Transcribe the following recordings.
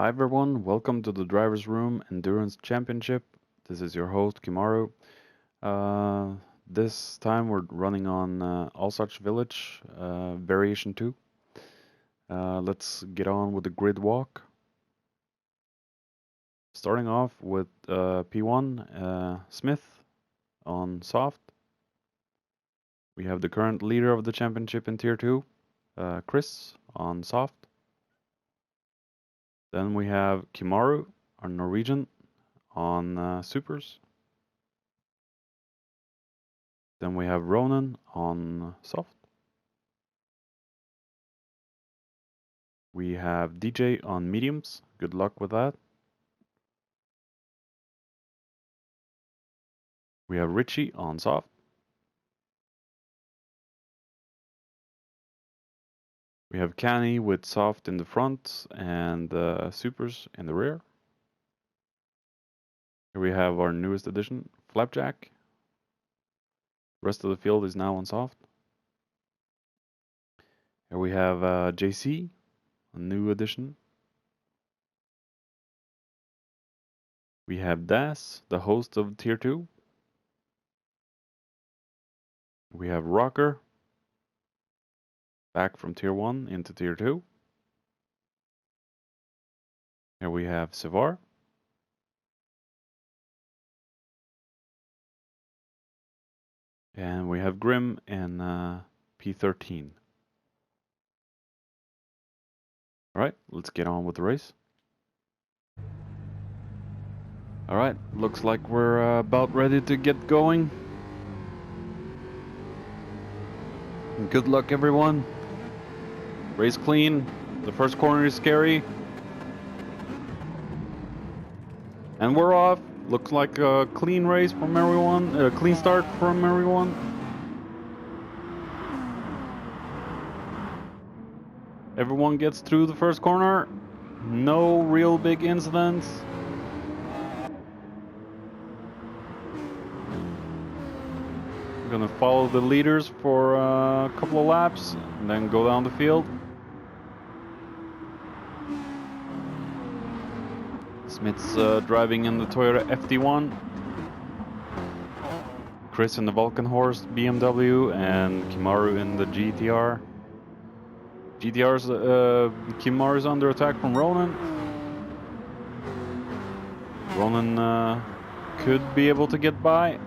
Hi everyone, welcome to the Drivers Room Endurance Championship. This is your host Kimaru. This time we're running on Alsach Village, Variation 2. Let's get on with the grid walk. Starting off with P1, Smith on soft. We have the current leader of the championship in Tier 2, Chris on soft. Then we have Kimaru, our Norwegian, on supers. Then we have Ronan on soft. We have DJ on mediums. Good luck with that. We have Richie on soft. We have Canny with soft in the front and supers in the rear. Here we have our newest addition, Flapjack. The rest of the field is now on soft. Here we have JC, a new addition. We have Das, the host of Tier 2. We have Rocker, back from Tier 1 into Tier 2. Here we have Sevar. And we have Grim in P13. Alright, let's get on with the race. Alright, looks like we're about ready to get going. Good luck everyone. Race clean. The first corner is scary. And we're off. Looks like a clean race from everyone. A clean start from everyone. Everyone gets through the first corner. No real big incidents. I'm gonna follow the leaders for a couple of laps and then go down the field. Smith's driving in the Toyota FD1. Chris in the Vulcan Horse BMW and Kimaru in the GTR. Kimaru's under attack from Ronan. Ronan could be able to get by.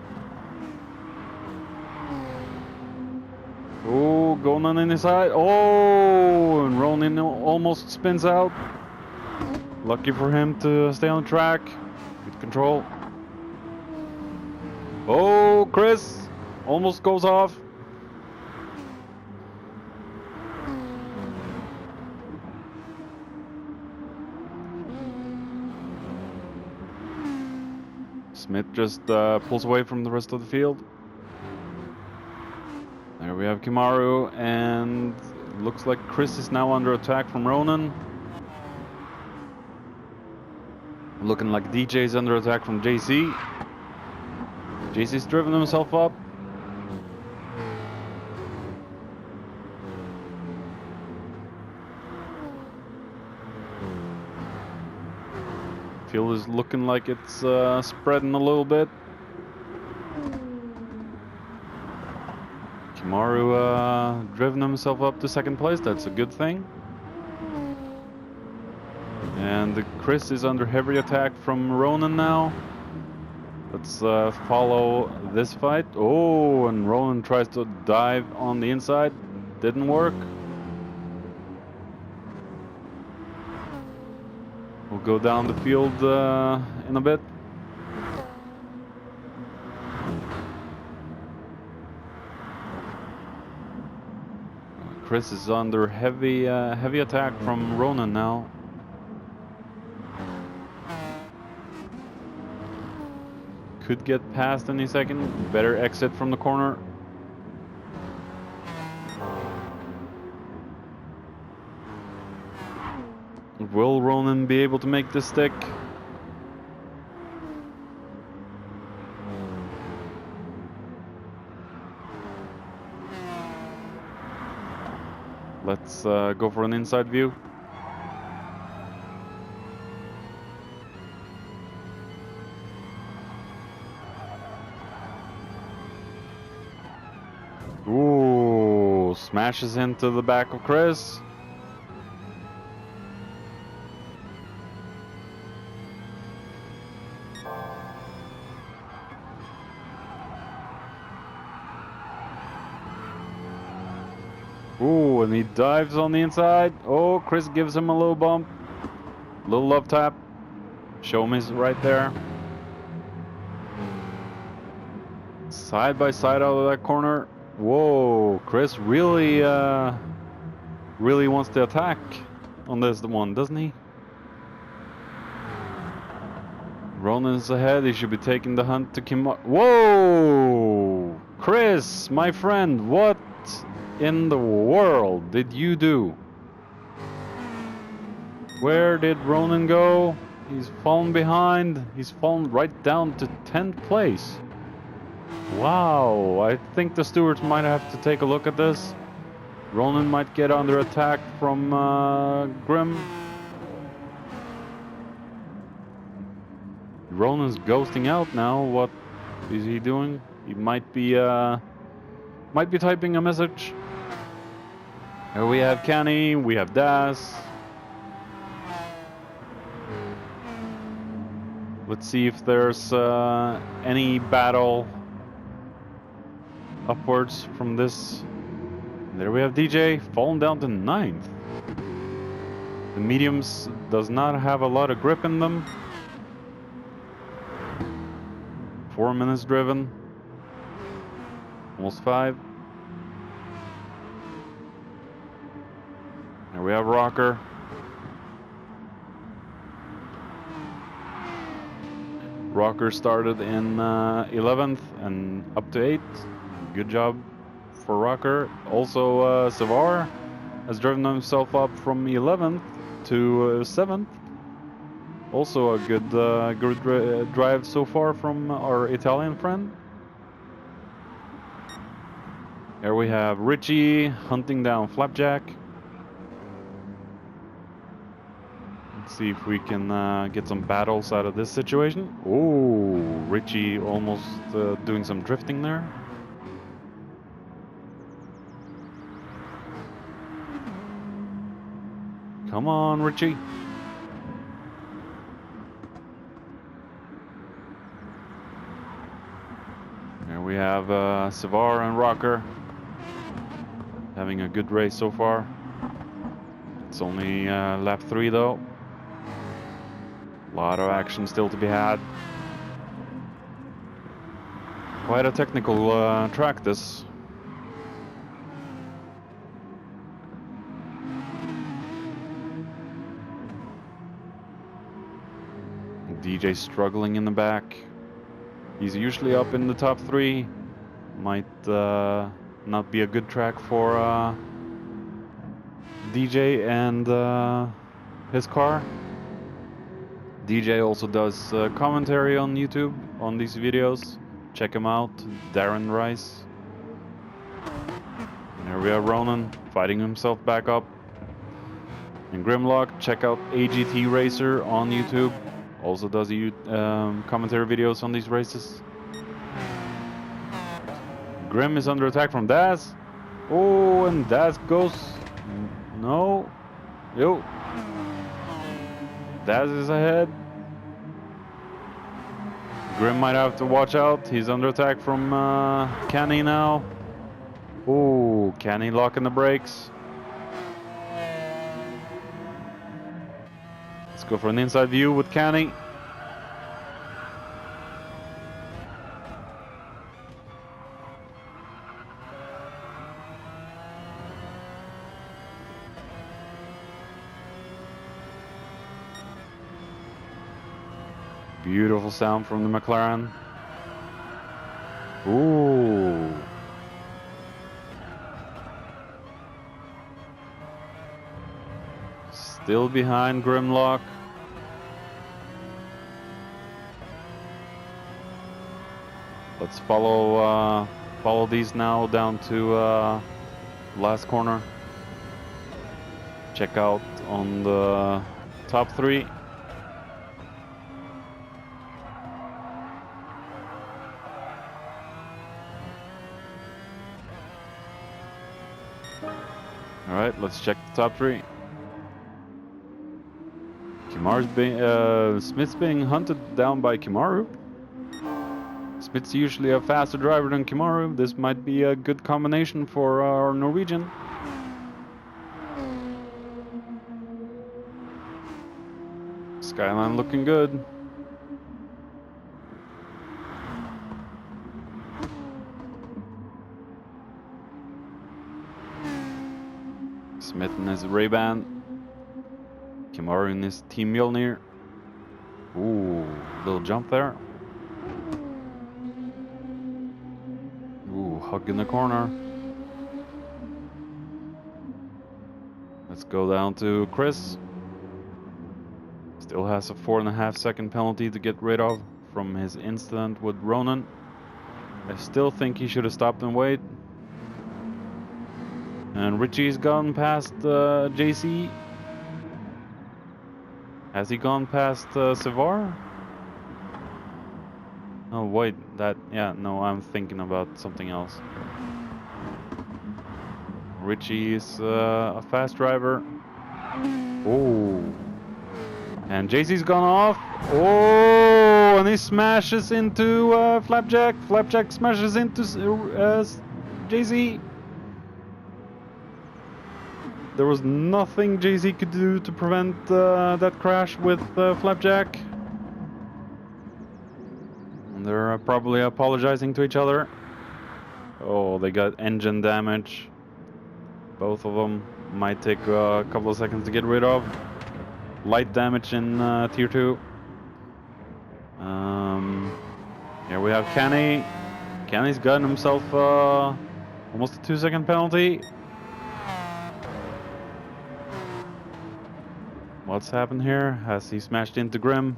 Oh, going on the side. Oh, and Ronan almost spins out. Lucky for him to stay on the track. Good control. Oh, Chris almost goes off. Smith just pulls away from the rest of the field. There we have Kimaru, and looks like Chris is now under attack from Ronan. Looking like DJ's under attack from JC. JC's driven himself up. Field is looking like it's spreading a little bit. Kimaru driven himself up to second place. That's a good thing. And Chris is under heavy attack from Ronan now. Let's follow this fight. Oh, and Ronan tries to dive on the inside. Didn't work. We'll go down the field in a bit. Chris is under heavy attack from Ronan now. Could get past any second. Better exit from the corner. Will Ronan be able to make this stick? Let's go for an inside view. Smashes into the back of Chris. Ooh, and he dives on the inside. Oh, Chris gives him a little bump. Little love tap. Show me right there. Side by side out of that corner. Whoa, Chris really wants to attack on this one, doesn't he? Ronan's ahead. He should be taking the hunt to Kim. Whoa! Chris, my friend, what in the world did you do? Where did Ronan go? He's fallen behind. He's fallen right down to 10th place. Wow, I think the stewards might have to take a look at this. Ronan might get under attack from Grim. Ronan's ghosting out now. What is he doing? He might be typing a message. Here we have Kenny, we have Das. Let's see if there's any battle upwards from this. There we have DJ falling down to 9th. The mediums does not have a lot of grip in them. 4 minutes driven. Almost 5. There we have Rocker. Rocker started in 11th and up to 8th. Good job for Rocker. Also, Savar has driven himself up from 11th to 7th. Also a good drive so far from our Italian friend. Here we have Richie hunting down Flapjack. Let's see if we can get some battles out of this situation. Oh, Richie almost doing some drifting there. Come on, Richie. Here we have Savar and Rocker having a good race so far. It's only lap 3 though. A lot of action still to be had. Quite a technical track this. DJ struggling in the back. He's usually up in the top 3. Might not be a good track for DJ and his car. DJ also does commentary on YouTube on these videos. Check him out, Darren Rice. And here we have Ronan fighting himself back up. And Grimlock, check out AGT Racer on YouTube. Also does commentary videos on these races. Grim is under attack from Daz. Oh, and Daz goes... No. Yo. Daz is ahead. Grim might have to watch out. He's under attack from Kenny now. Oh, Kenny locking the brakes. Let's go for an inside view with Kenny. Beautiful sound from the McLaren. Ooh. Still behind Grimlock. Let's follow these now down to last corner. Check out on the top 3. All right, let's check the top three. Smith's being hunted down by Kimaru. Smith's usually a faster driver than Kimaru. This might be a good combination for our Norwegian. Skyline looking good. Smith in his Ray-Ban. Kimaru in his Team Mjolnir. Ooh, little jump there. Ooh, hug in the corner. Let's go down to Chris. Still has a 4.5 second penalty to get rid of from his incident with Ronan. I still think he should have stopped and waited. And Richie's gone past JC. Has he gone past Sevar? Oh wait, yeah, no, I'm thinking about something else. Richie is a fast driver. Oh, and JC's gone off. Oh, and he smashes into Flapjack. Flapjack smashes into JC. There was nothing JC could do to prevent that crash with Flapjack. And they're probably apologizing to each other. Oh, they got engine damage. Both of them might take a couple of seconds to get rid of. Light damage in Tier 2. Here we have Kenny. Kenny's gotten himself almost a 2-second penalty. What's happened here? Has he smashed into Grim?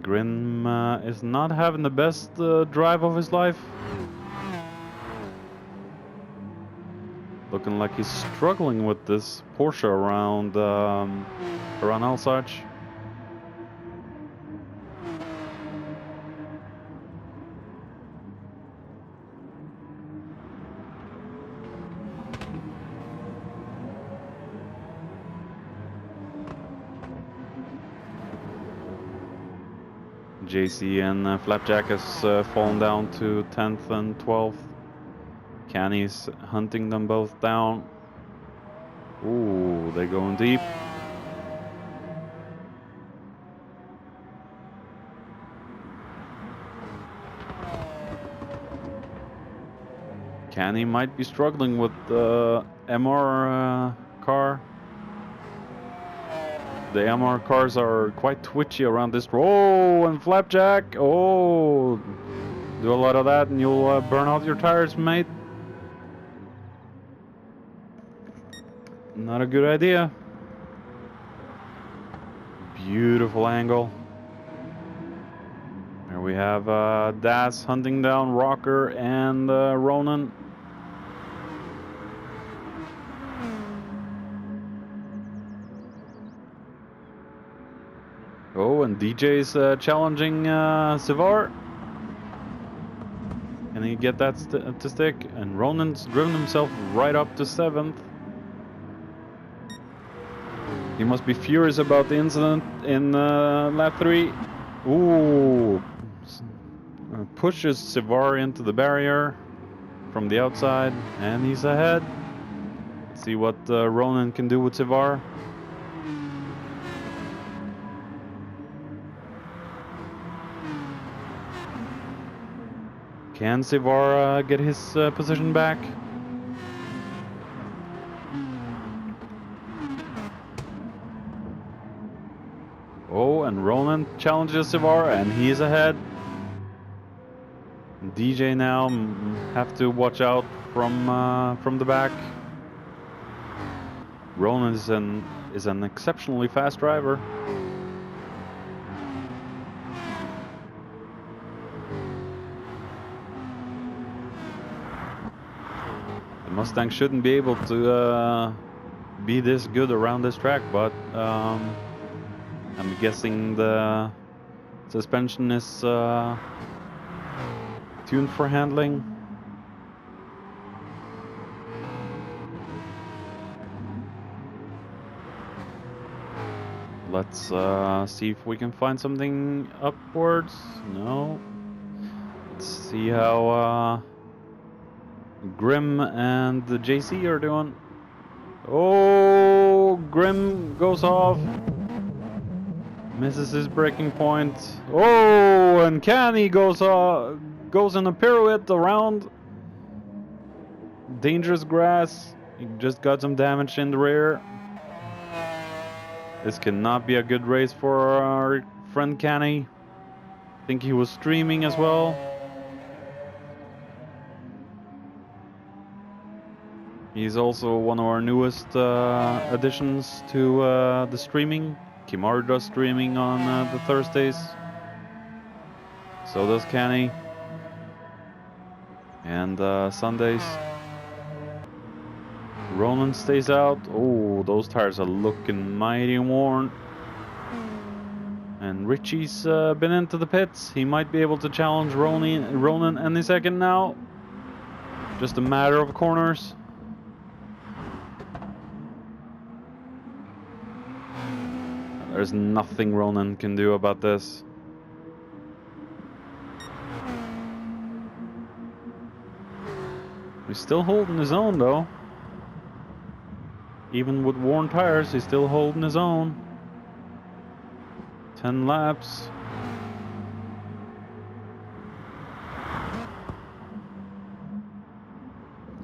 Grim is not having the best drive of his life. Looking like he's struggling with this Porsche around Alsace. JC and Flapjack has fallen down to 10th and 12th. Canny's hunting them both down. Ooh, they're going deep. Canny might be struggling with the MR car. The MR cars are quite twitchy around this. Oh, and Flapjack. Oh, do a lot of that and you'll burn out your tires, mate. Not a good idea. Beautiful angle. Here we have Das hunting down Rocker and Ronan. Oh, and DJ's challenging Sevar. Can he get that to stick? And Ronan's driven himself right up to 7th. He must be furious about the incident in lap 3. Ooh, pushes Sevar into the barrier from the outside, and he's ahead. Let's see what Ronan can do with Sevar. Can Sevar get his position back? Oh, and Ronan challenges Sevar, and he is ahead. DJ now have to watch out from the back. Ronan is an exceptionally fast driver. The Mustang shouldn't be able to be this good around this track, but I'm guessing the suspension is tuned for handling. Let's see if we can find something upwards. No. Let's see how Grim and the JC are doing. Oh, Grim goes off. Misses his breaking point. Oh, and Canny goes in a pirouette around dangerous grass. He just got some damage in the rear. This cannot be a good race for our friend Canny. I think he was streaming as well. He's also one of our newest additions to the streaming. Kimaru does streaming on the Thursdays. So does Canny. And Sundays. Ronan stays out. Oh, those tires are looking mighty worn. And Richie's been into the pits. He might be able to challenge Ronan any second now. Just a matter of corners. There's nothing Ronan can do about this. He's still holding his own though. Even with worn tires, he's still holding his own. 10 laps.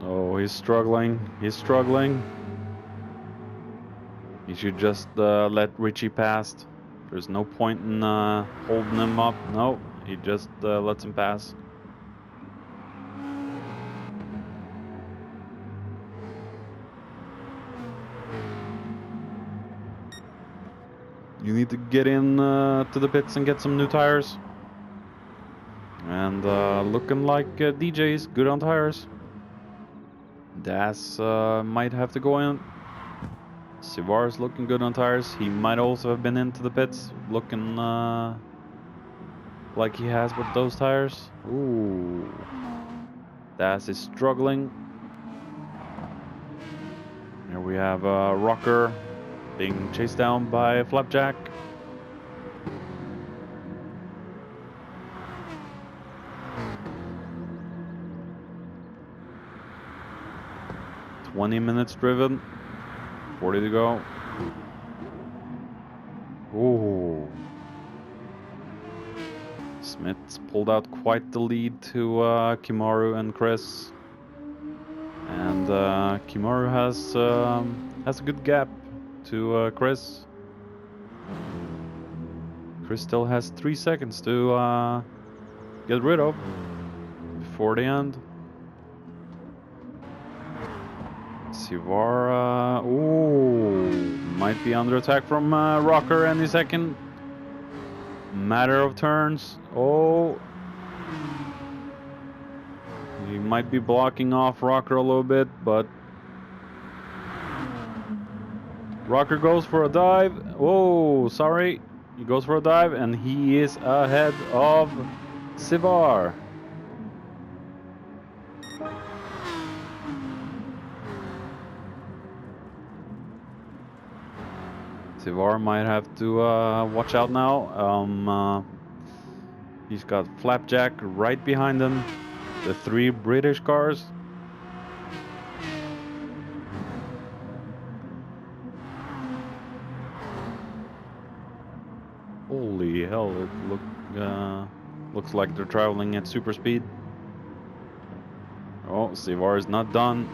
Oh, he's struggling. He's struggling. He should just let Richie pass. There's no point in holding him up. No, he just lets him pass. You need to get in to the pits and get some new tires. And looking like DJ's good on tires. Das might have to go in. Sivar's looking good on tires. He might also have been into the pits, looking like he has with those tires. Ooh. Das is struggling. Here we have Rocker being chased down by Flapjack. "20 minutes driven, 40 to go." Ooh. Smith's pulled out quite the lead to Kimaru and Chris. And Kimaru has a good gap to Chris. Chris still has 3 seconds to get rid of before the end. Sivar, ooh, might be under attack from Rocker any second. Matter of turns. Oh, he might be blocking off Rocker a little bit, but Rocker goes for a dive. Oh, sorry. He goes for a dive, and he is ahead of Sivar. Sivar might have to watch out now. He's got Flapjack right behind him. The 3 British cars. Holy hell, it looks like they're traveling at super speed. Oh, Sivar is not done.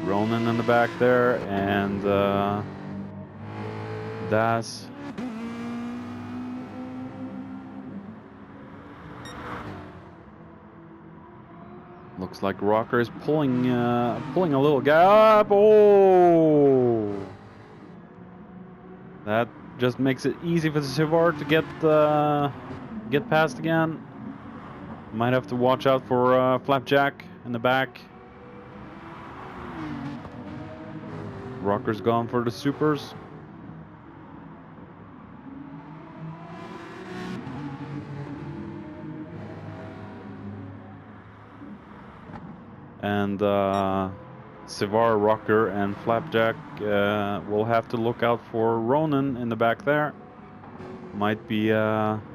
Ronan in the back there, and Das. Looks like Rocker is pulling a little gap. Oh, that just makes it easy for Sivar to get past again. Might have to watch out for Flapjack in the back. Rocker's gone for the supers. And Sivar, Rocker, and Flapjack will have to look out for Ronan in the back there. Might be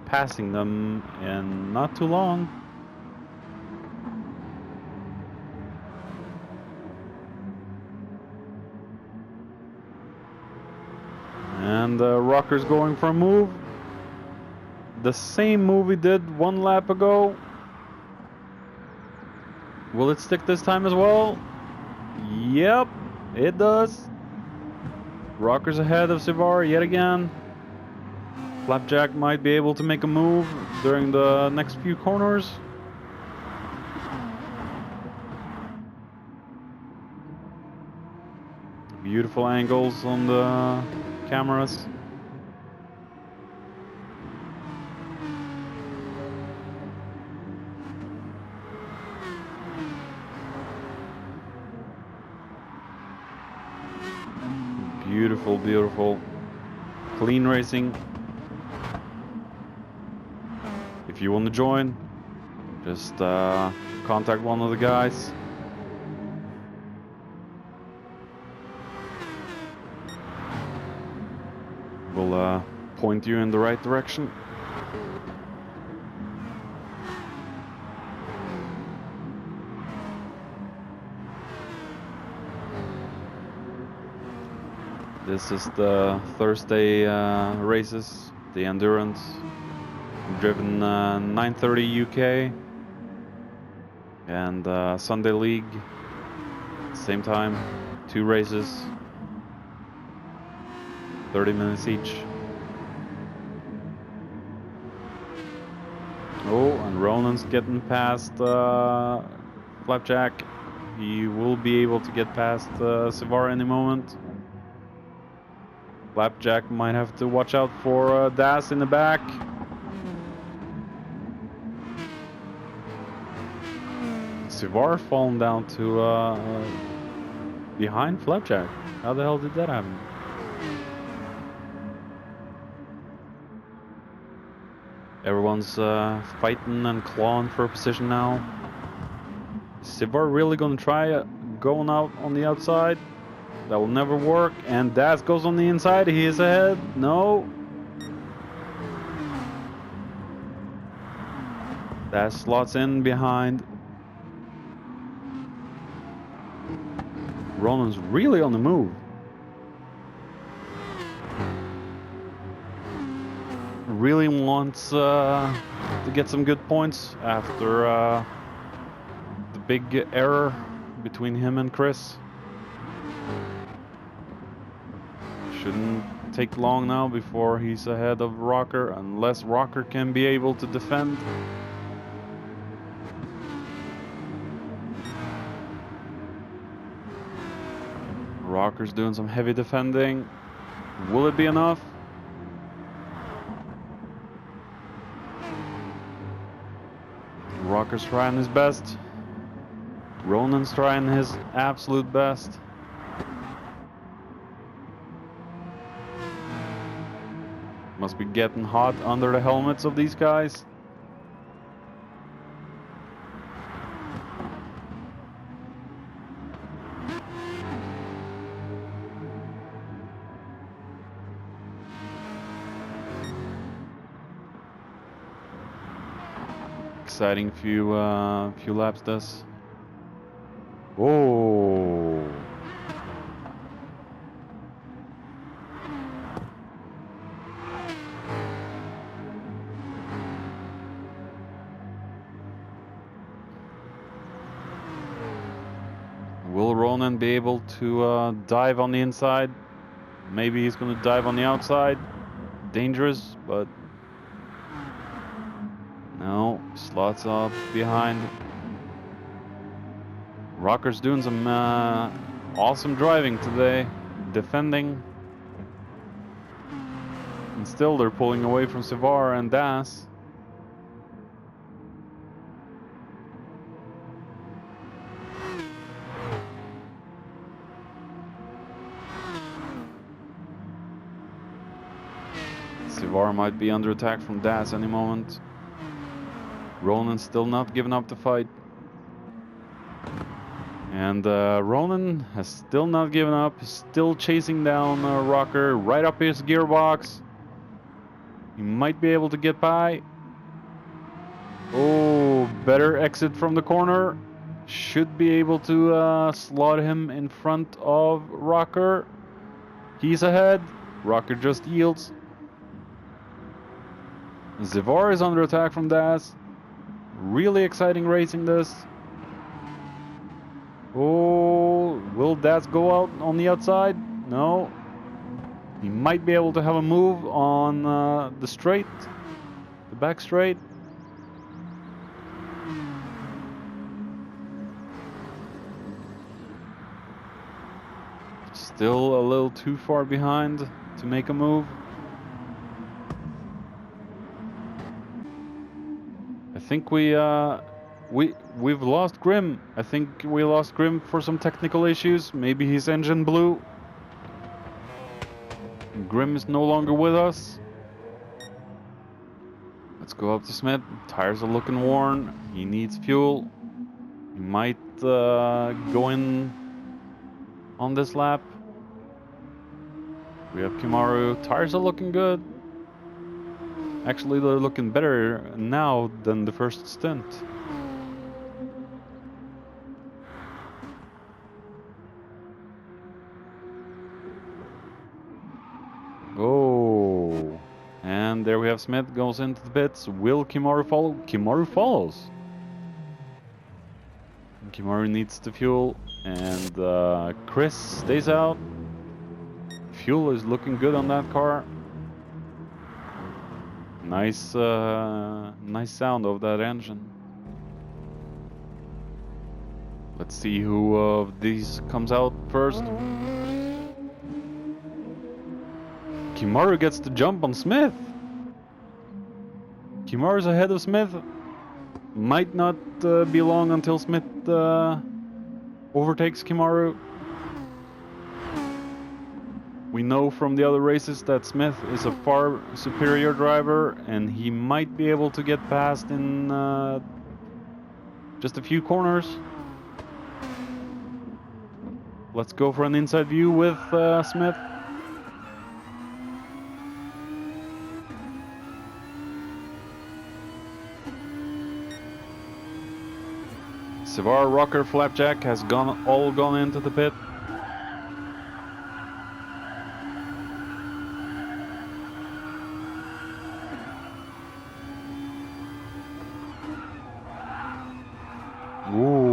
passing them in not too long. And Rocker's going for a move. The same move he did 1 lap ago. Will it stick this time as well? Yep, it does. Rocker's ahead of Sivar yet again. Flapjack might be able to make a move during the next few corners. Beautiful angles on the cameras. Beautiful, beautiful. Clean racing. If you want to join, just contact one of the guys. We'll point you in the right direction. This is the Thursday races, the endurance. Driven 9:30 UK and Sunday League, same time, 2 races, 30 minutes each. Oh, and Ronan's getting past Flapjack. He will be able to get past Sivar any moment. Flapjack might have to watch out for Das in the back. Sivar fallen down to behind Flapjack. How the hell did that happen? Everyone's fighting and clawing for a position now. Sivar really gonna try going out on the outside? That will never work. And Das goes on the inside. He is ahead. No. Das slots in behind. Ronan's really on the move. Really wants to get some good points after the big error between him and Chris. Shouldn't take long now before he's ahead of Rocker, unless Rocker can be able to defend. Rocker's doing some heavy defending. Will it be enough? Rocker's trying his best. Ronan's trying his absolute best. Must be getting hot under the helmets of these guys. Exciting few laps this. Whoa. Will Ronan be able to dive on the inside? Maybe he's going to dive on the outside. Dangerous, but no, slots up behind. Rocker's doing some awesome driving today, defending. And still they're pulling away from Sivar and Das. Sivar might be under attack from Das any moment. Ronan's still not giving up the fight. And Ronan has still not given up. He's still chasing down Rocker right up his gearbox. He might be able to get by. Oh, better exit from the corner. Should be able to slot him in front of Rocker. He's ahead. Rocker just yields. Zivar is under attack from Das. Really exciting racing this. Oh, will Das go out on the outside? No. He might be able to have a move on the straight, the back straight. Still a little too far behind to make a move. I think we've lost Grim. I think we lost Grim for some technical issues. Maybe his engine blew. Grim is no longer with us. Let's go up to Smith. Tires are looking worn. He needs fuel. He might go in on this lap. We have Kimaru. Tires are looking good. Actually, they're looking better now than the first stint. Oh, and there we have Smith goes into the pits. Will Kimaru follow? Kimaru follows. Kimaru needs the fuel, and Chris stays out. Fuel is looking good on that car. Nice, nice sound of that engine. Let's see who of these comes out first. Kimaru gets the jump on Smith. Kimaru's ahead of Smith. Might not be long until Smith overtakes Kimaru. We know from the other races that Smith is a far superior driver, and he might be able to get past in just a few corners. Let's go for an inside view with Smith. Savar, Rocker, Flapjack has all gone into the pit. Ooh.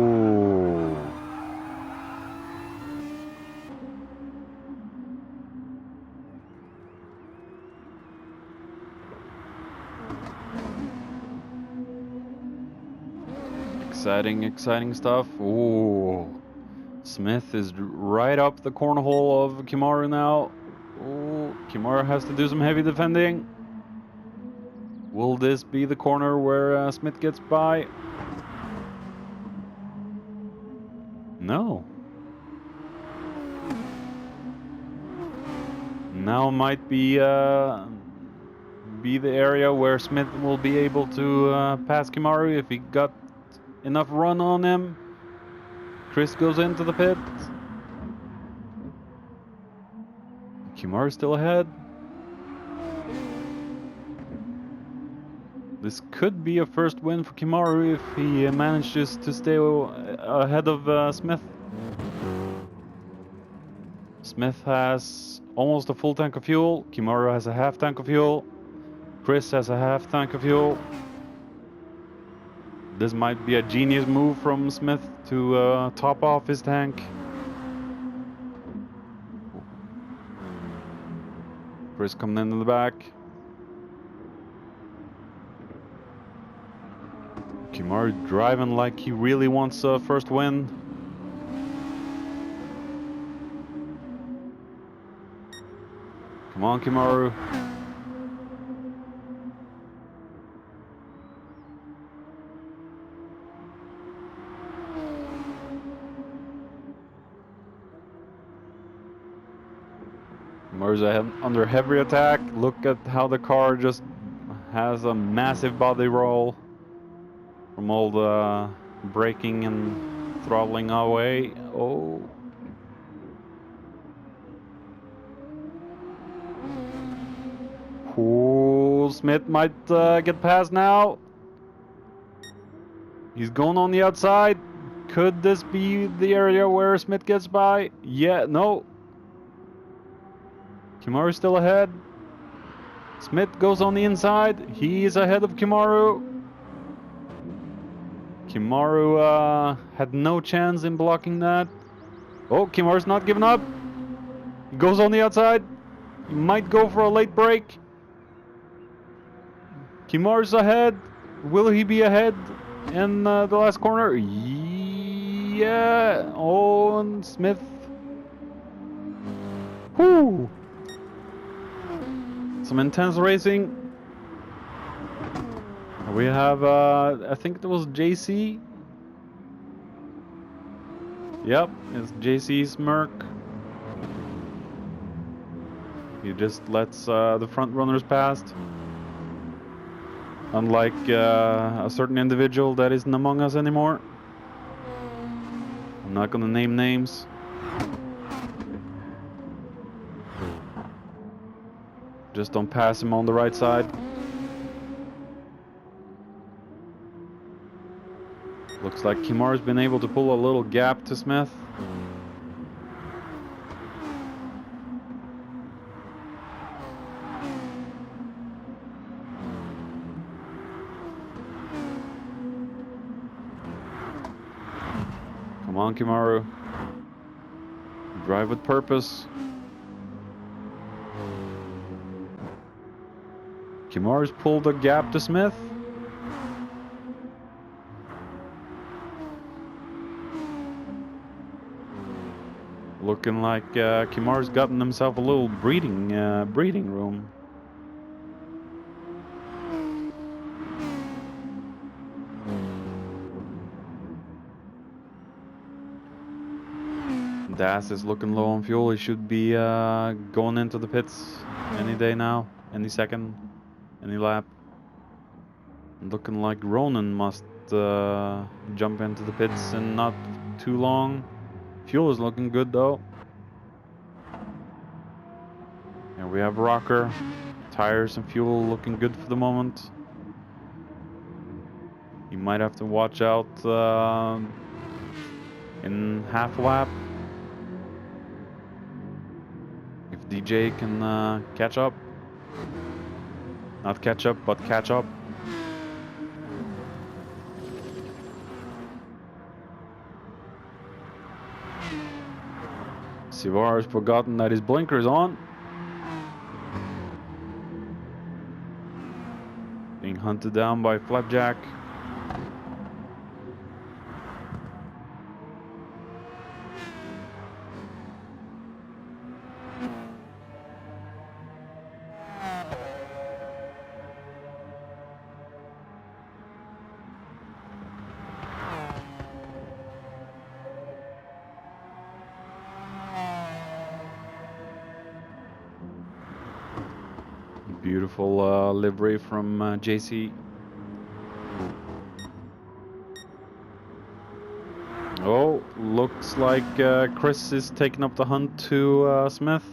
Exciting stuff. Ooh. Smith is right up the cornhole of Kimaru now. Ooh. Kimaru has to do some heavy defending. Will this be the corner where Smith gets by? No. Now might be the area where Smith will be able to pass Kimaru if he got enough run on him. Chris goes into the pit. Kimaru still ahead. This could be a first win for Kimaru if he manages to stay ahead of Smith. Smith has almost a full tank of fuel. Kimaru has a half tank of fuel. Chris has a half tank of fuel. This might be a genius move from Smith to top off his tank. Chris coming in the back. Kimaru driving like he really wants a first win. Come on, Kimaru. Kimaru's under heavy attack. Look at how the car just has a massive body roll from all the braking and throttling away. Oh. Ooh, Smith might get past now. He's going on the outside. Could this be the area where Smith gets by? Yeah, no. Kimaru's still ahead. Smith goes on the inside. He is ahead of Kimaru. Kimaru had no chance in blocking that. Oh, Kimaru's not giving up. He goes on the outside. He might go for a late break. Kimaru's ahead. Will he be ahead in the last corner? Yeah. Oh, and Smith. Whoo. Some intense racing. We have, I think it was JC. Yep, it's JC's Merc. He just lets the front runners past. Unlike a certain individual that isn't among us anymore. I'm not gonna name names. Just don't pass him on the right side. Looks like Kimaru's been able to pull a little gap to Smith. Come on, Kimaru. Drive with purpose. Kimaru's pulled a gap to Smith. Looking like Kimaru's gotten himself a little breeding room. Das is looking low on fuel. He should be going into the pits any day now, any second, any lap. Looking like Ronan must jump into the pits in not too long. Fuel is looking good though. And we have rocker, tires and fuel looking good for the moment. You might have to watch out in half lap. If DJ can catch up. Not catch up, but catch up. Sivar has forgotten that his blinker is on. Being hunted down by Flapjack. Beautiful livery from JC. Oh, looks like Chris is taking up the hunt to Smith.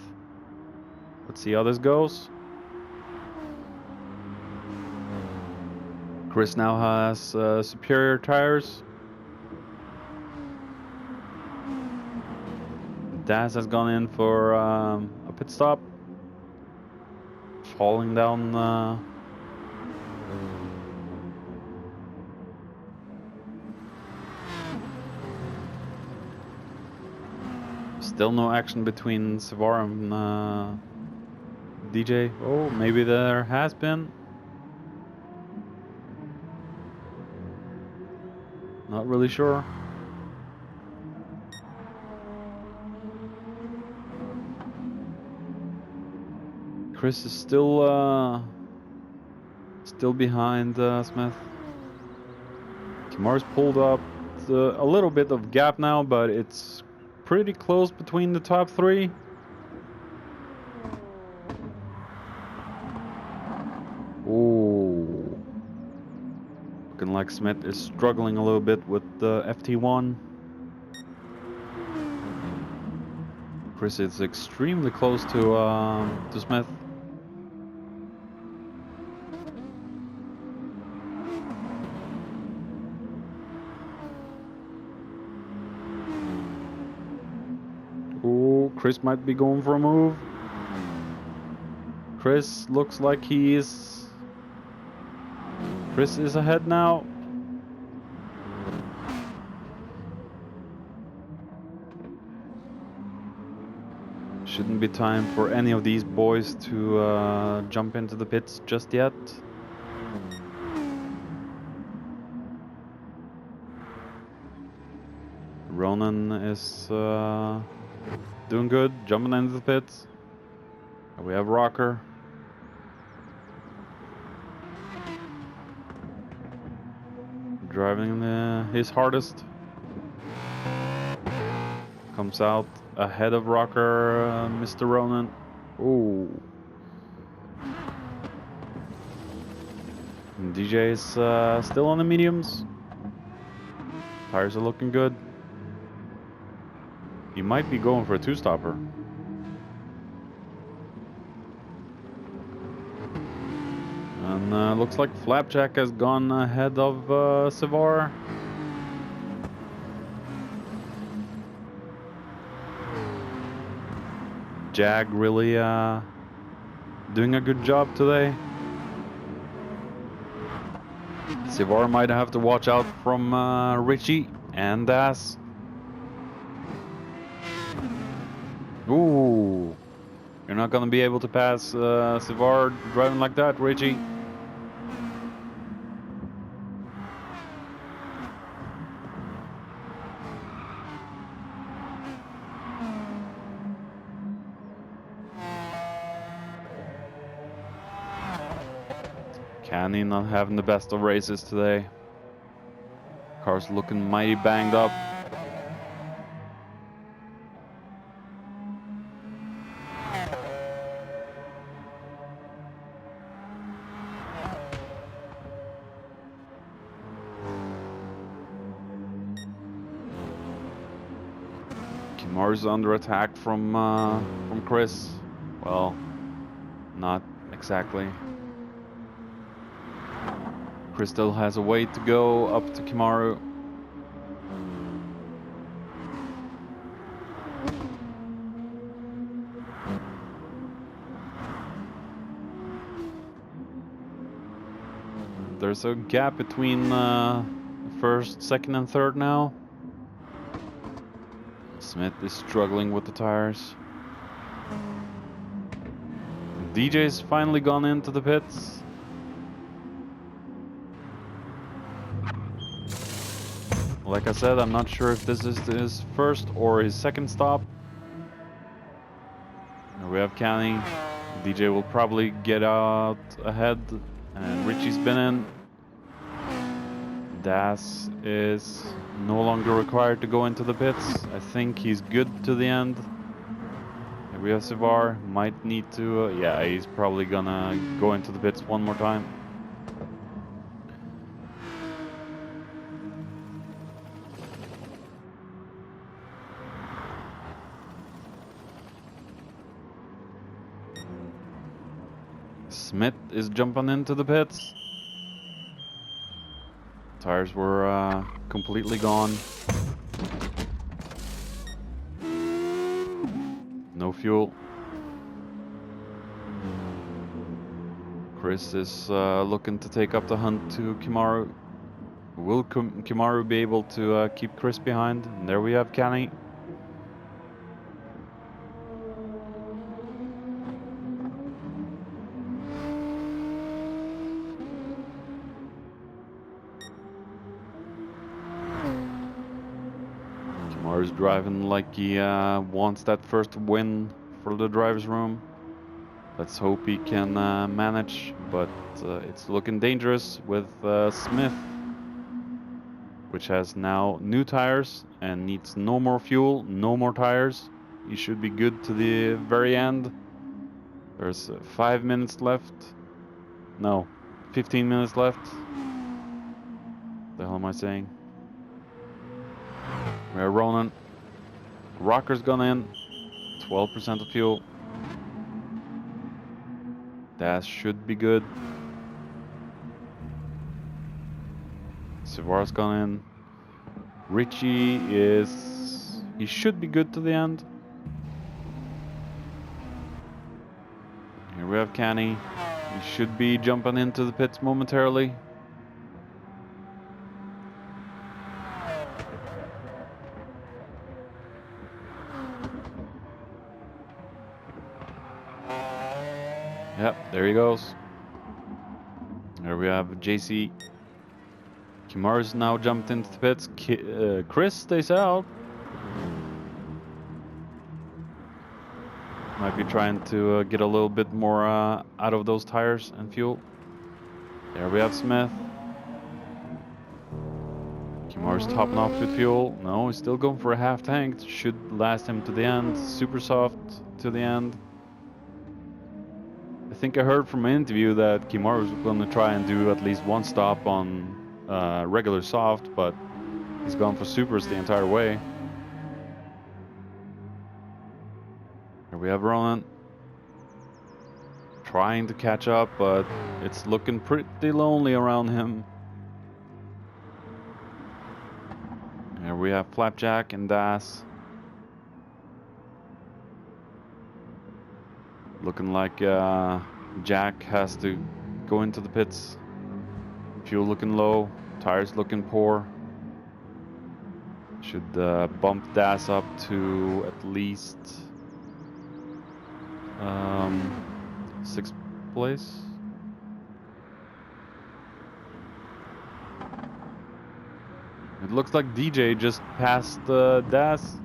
Let's see how this goes. Chris now has superior tires. Daz has gone in for a pit stop. Falling down still no action between Sivar and DJ. Oh, maybe there has been. Not really sure. Chris is still behind Smith. Kimaru's pulled up a little bit of gap now, but it's pretty close between the top three. Ooh. Looking like Smith is struggling a little bit with the FT1. Chris is extremely close to Smith. Ooh, Chris might be going for a move. Chris looks like Chris is ahead now. Shouldn't be time for any of these boys to jump into the pits just yet. Ronan is doing good, jumping into the pits. We have Rocker. Driving his hardest. Comes out ahead of Rocker, Mr. Ronan. Ooh. And DJ is still on the mediums. Tires are looking good. He might be going for a two-stopper. And looks like Flapjack has gone ahead of Savar. Jag really doing a good job today. Savar might have to watch out from Richie and Das. Ooh, you're not gonna be able to pass Savar driving like that, Richie. Canny not having the best of races today. Car's looking mighty banged up. Kimaru's under attack from Chris. Well, not exactly. Chris still has a way to go up to Kimaru. There's a gap between first, second and third now. Smith is struggling with the tires. DJ's finally gone into the pits. Like I said, I'm not sure if this is his first or his second stop. Here we have Canny. DJ will probably get out ahead, and Richie's been in. Das is no longer required to go into the pits. I think he's good to the end. Here we have Savar. Might need to... yeah, he's probably gonna go into the pits one more time. Smith is jumping into the pits. Tires were completely gone. No fuel. Chris is looking to take up the hunt to Kimaru. Will Kimaru be able to keep Chris behind? And there we have Canny. Kimaru's driving like he wants that first win for the driver's room. Let's hope he can manage, but it's looking dangerous with Smith, which has now new tires and needs no more fuel, no more tires. He should be good to the very end. There's 5 minutes left. No, 15 minutes left. The hell am I saying? We have Ronan. Rocker's gone in. 12% of fuel. That should be good. Sivar's gone in. Richie is... he should be good to the end. Here we have Canny. He should be jumping into the pits momentarily. Yep, there he goes. There we have JC. Kimaru's now jumped into the pits. Chris stays out. Might be trying to get a little bit more out of those tires and fuel. There we have Smith. Kimaru's topping off with fuel. No, he's still going for a half tank. Should last him to the end. Super soft to the end. I think I heard from an interview that Kimaru was going to try and do at least one stop on regular soft, but he's gone for supers the entire way. Here we have Ronan trying to catch up, but it's looking pretty lonely around him. Here we have Flapjack and Das. Looking like Jack has to go into the pits. Fuel looking low, tires looking poor. Should bump Das up to at least 6th place. It looks like DJ just passed Das.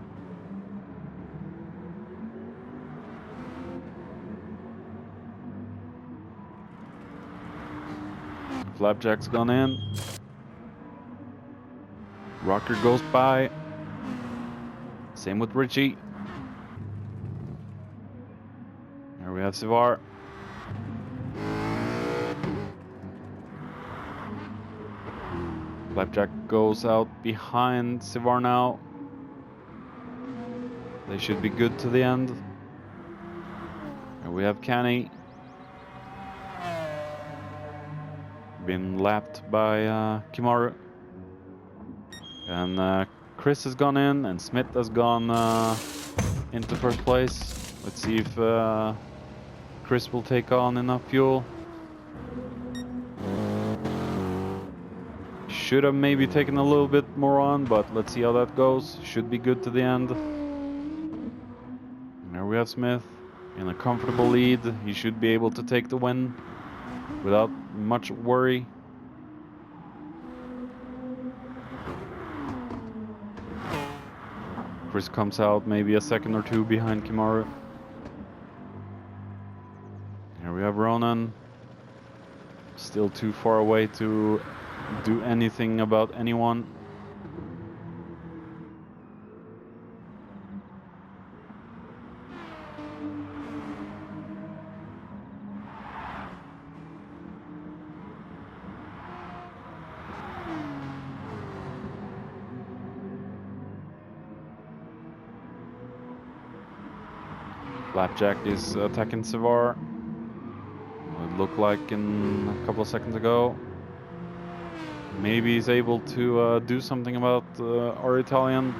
Flapjack's gone in. Rocker goes by. Same with Richie. Here we have Sivar. Flapjack goes out behind Sivar now. They should be good to the end. Here we have Canny. Been lapped by Kimaru. And Chris has gone in and Smith has gone into first place. Let's see if Chris will take on enough fuel. Should have maybe taken a little bit more on, but let's see how that goes. Should be good to the end. And there we have Smith in a comfortable lead. He should be able to take the win without much worry. Chris comes out maybe a second or two behind Kimaru. Here we have Ronan. Still too far away to do anything about anyone. Flapjack is attacking Sivar. It looked like in a couple of seconds ago. Maybe he's able to do something about our Italian.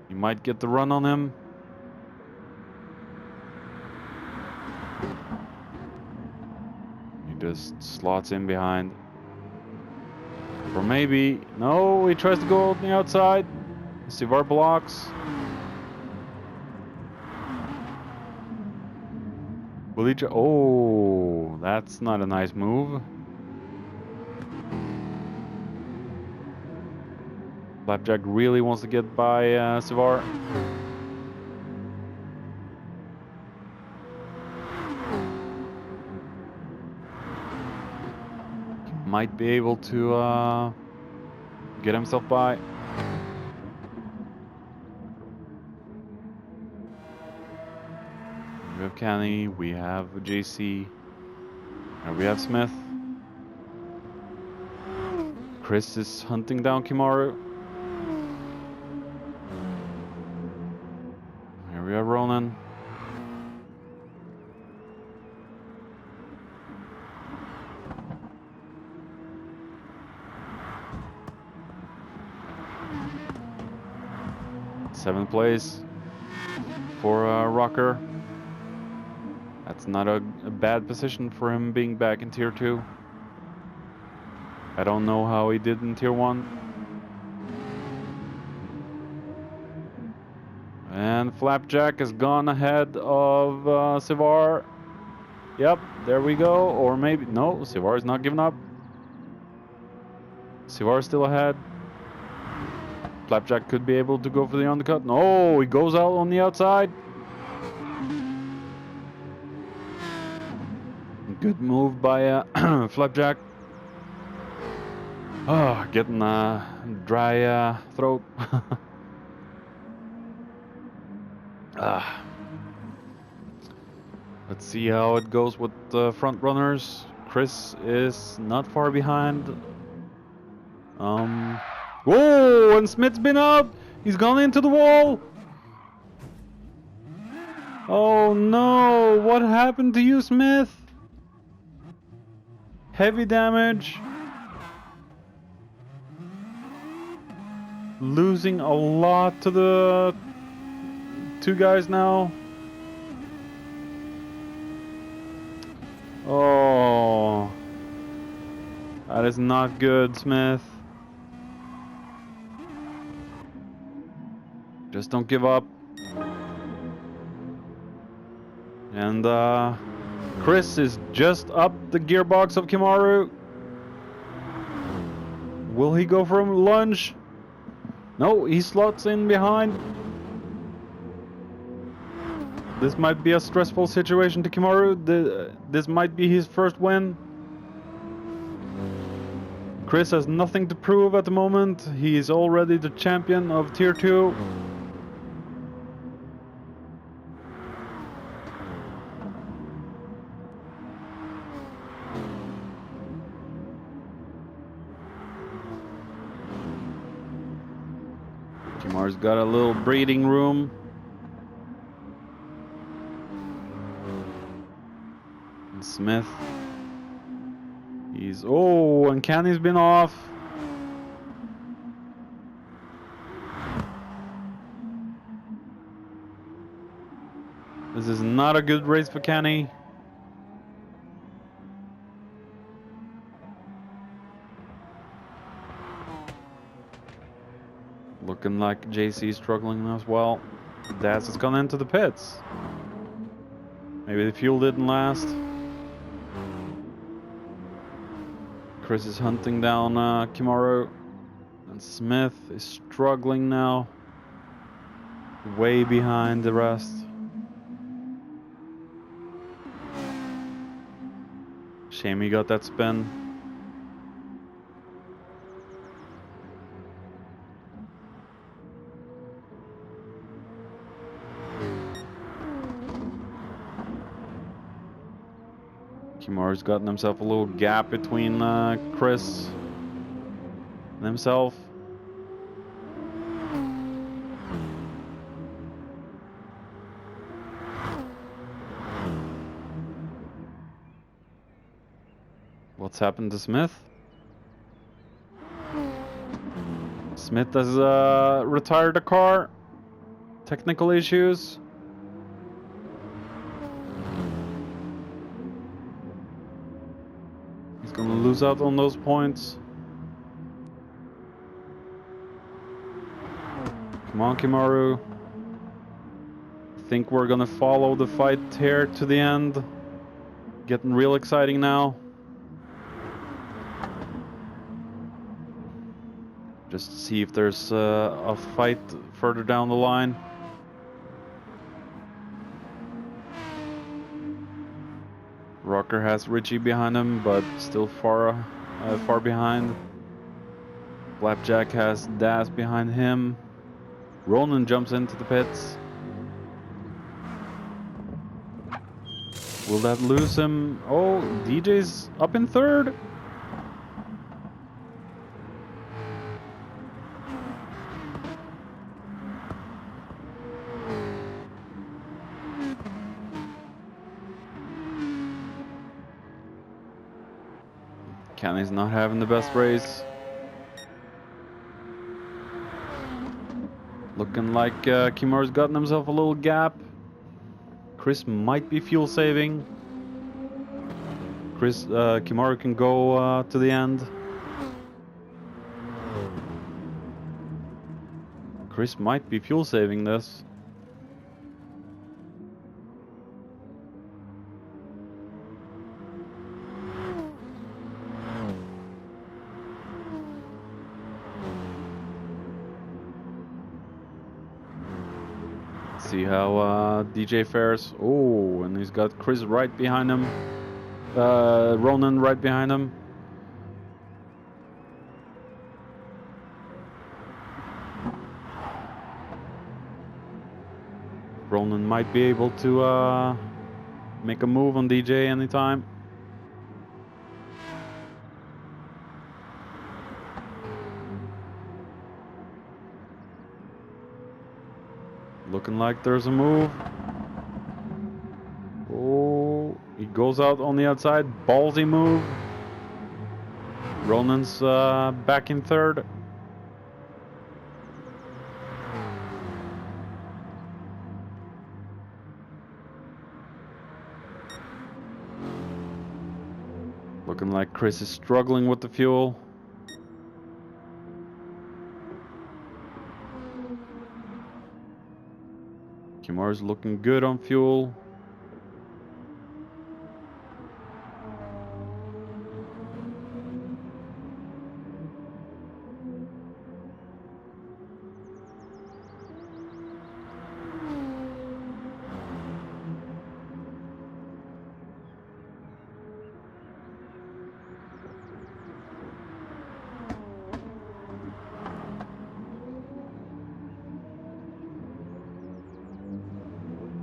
He might get the run on him. He just slots in behind. Or maybe... no, he tries to go on the outside. Sivar blocks. Will he oh, that's not a nice move. Flapjack really wants to get by Sivar. Might be able to get himself by. We have Canny, we have JC, and we have Smith. Chris is hunting down Kimaru. Here we are, Ronan. Seventh place for Rocker. That's not a bad position for him being back in Tier 2. I don't know how he did in Tier 1. And Flapjack has gone ahead of Sivar. Yep, there we go. Or maybe, no, Sivar is not giving up. Sivar is still ahead. Flapjack could be able to go for the undercut. No, he goes out on the outside. Good move by Flapjack. Oh, getting a dry throat. Let's see how it goes with the front runners. Chris is not far behind. Whoa, and Smith's been out. He's gone into the wall. Oh no, what happened to you, Smith? Heavy damage. Losing a lot to the two guys now. Oh, that is not good, Smith. Just don't give up. And Chris is just up the gearbox of Kimaru. Will he go for a lunge? No, he slots in behind. This might be a stressful situation to Kimaru. This might be his first win. Chris has nothing to prove at the moment. He is already the champion of Tier 2. Kimaru's got a little breathing room. And Smith. He's... Oh, and Kenny's been off. This is not a good race for Kenny. Looking like JC struggling as well. Daz has gone into the pits. Maybe the fuel didn't last. Chris is hunting down Kimaru. And Smith is struggling now. Way behind the rest. Shame he got that spin. Kimaru's gotten himself a little gap between Chris and himself. What's happened to Smith? Smith has retired the car. Technical issues. Gonna lose out on those points. Come on, Kimaru. I think we're gonna follow the fight here to the end. Getting real exciting now. Just to see if there's a fight further down the line. Rocker has Richie behind him, but still far behind. Flapjack has Daz behind him. Ronan jumps into the pits. Will that lose him? Oh, DJ's up in third. Kenny's not having the best race. Looking like Kimaru's gotten himself a little gap. Chris might be fuel saving. Kimaru can go to the end. Chris might be fuel saving this. See how DJ fares. Oh, and he's got Chris right behind him. Ronan right behind him. Ronan might be able to make a move on DJ anytime. Looking like there's a move. Oh, he goes out on the outside. Ballsy move. Ronan's back in third. Looking like Chris is struggling with the fuel. Kimaru's looking good on fuel.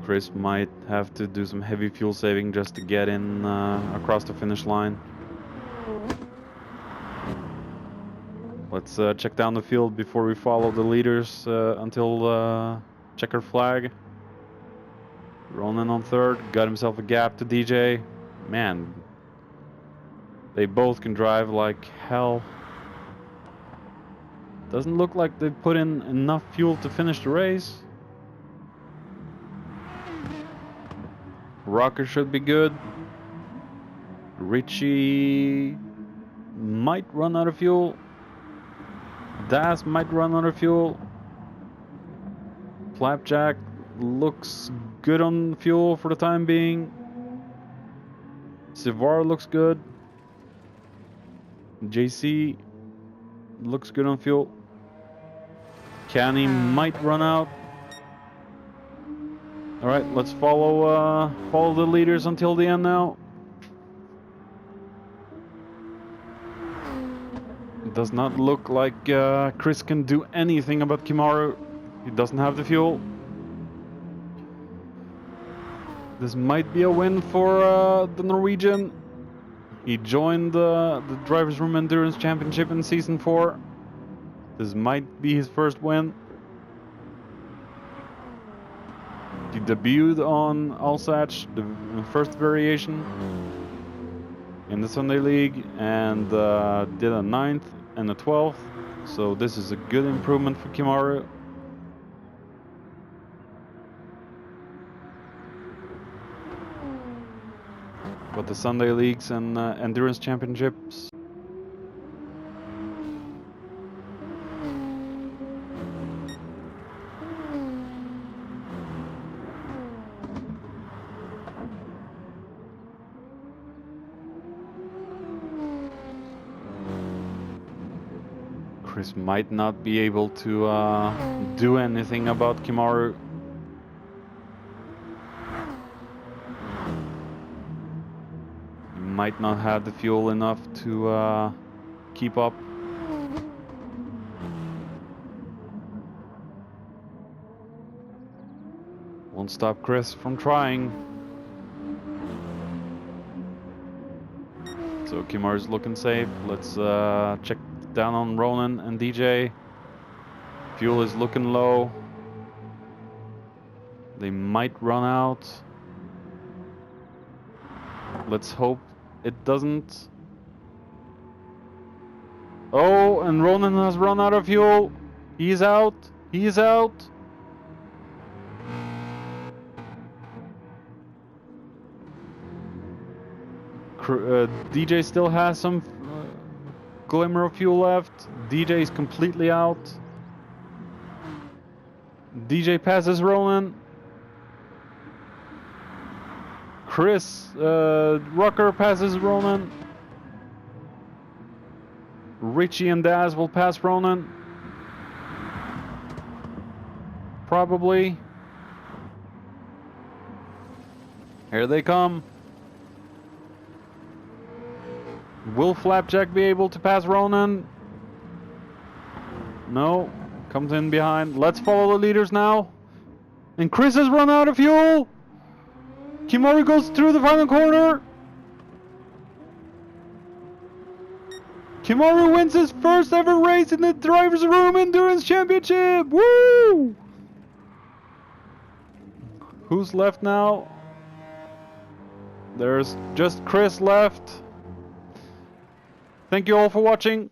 Chris might have to do some heavy fuel saving just to get in across the finish line. Let's check down the field before we follow the leaders until checkered flag. Ronan on third, got himself a gap to DJ. Man, they both can drive like hell. Doesn't look like they put in enough fuel to finish the race. Rocker should be good. Richie might run out of fuel. Das might run out of fuel. Flapjack looks good on fuel for the time being. Sivar looks good. JC looks good on fuel. Canny might run out. All right, let's follow the leaders until the end now. It does not look like Chris can do anything about Kimaru. He doesn't have the fuel. This might be a win for the Norwegian. He joined the Drivers' Room Endurance Championship in Season 4. This might be his first win. He debuted on Alsach, the first variation in the Sunday League, and did a 9th and a 12th. So this is a good improvement for Kimaru. But the Sunday Leagues and Endurance Championships, Chris might not be able to do anything about Kimaru. He might not have the fuel enough to keep up. Won't stop Chris from trying. So Kimaru's looking safe. Let's check down on Ronan and DJ. Fuel is looking low. They might run out. Let's hope it doesn't. Oh, and Ronan has run out of fuel. He's out. He's out. DJ still has some glimmer of fuel left. DJ is completely out. DJ passes Ronan. Chris Rucker passes Ronan. Richie and Daz will pass Ronan. Probably. Here they come. Will Flapjack be able to pass Ronan? No. Comes in behind. Let's follow the leaders now. And Chris has run out of fuel. Kimori goes through the final corner. Kimori wins his first ever race in the Drivers Room Endurance Championship. Woo! Who's left now? There's just Chris left. Thank you all for watching.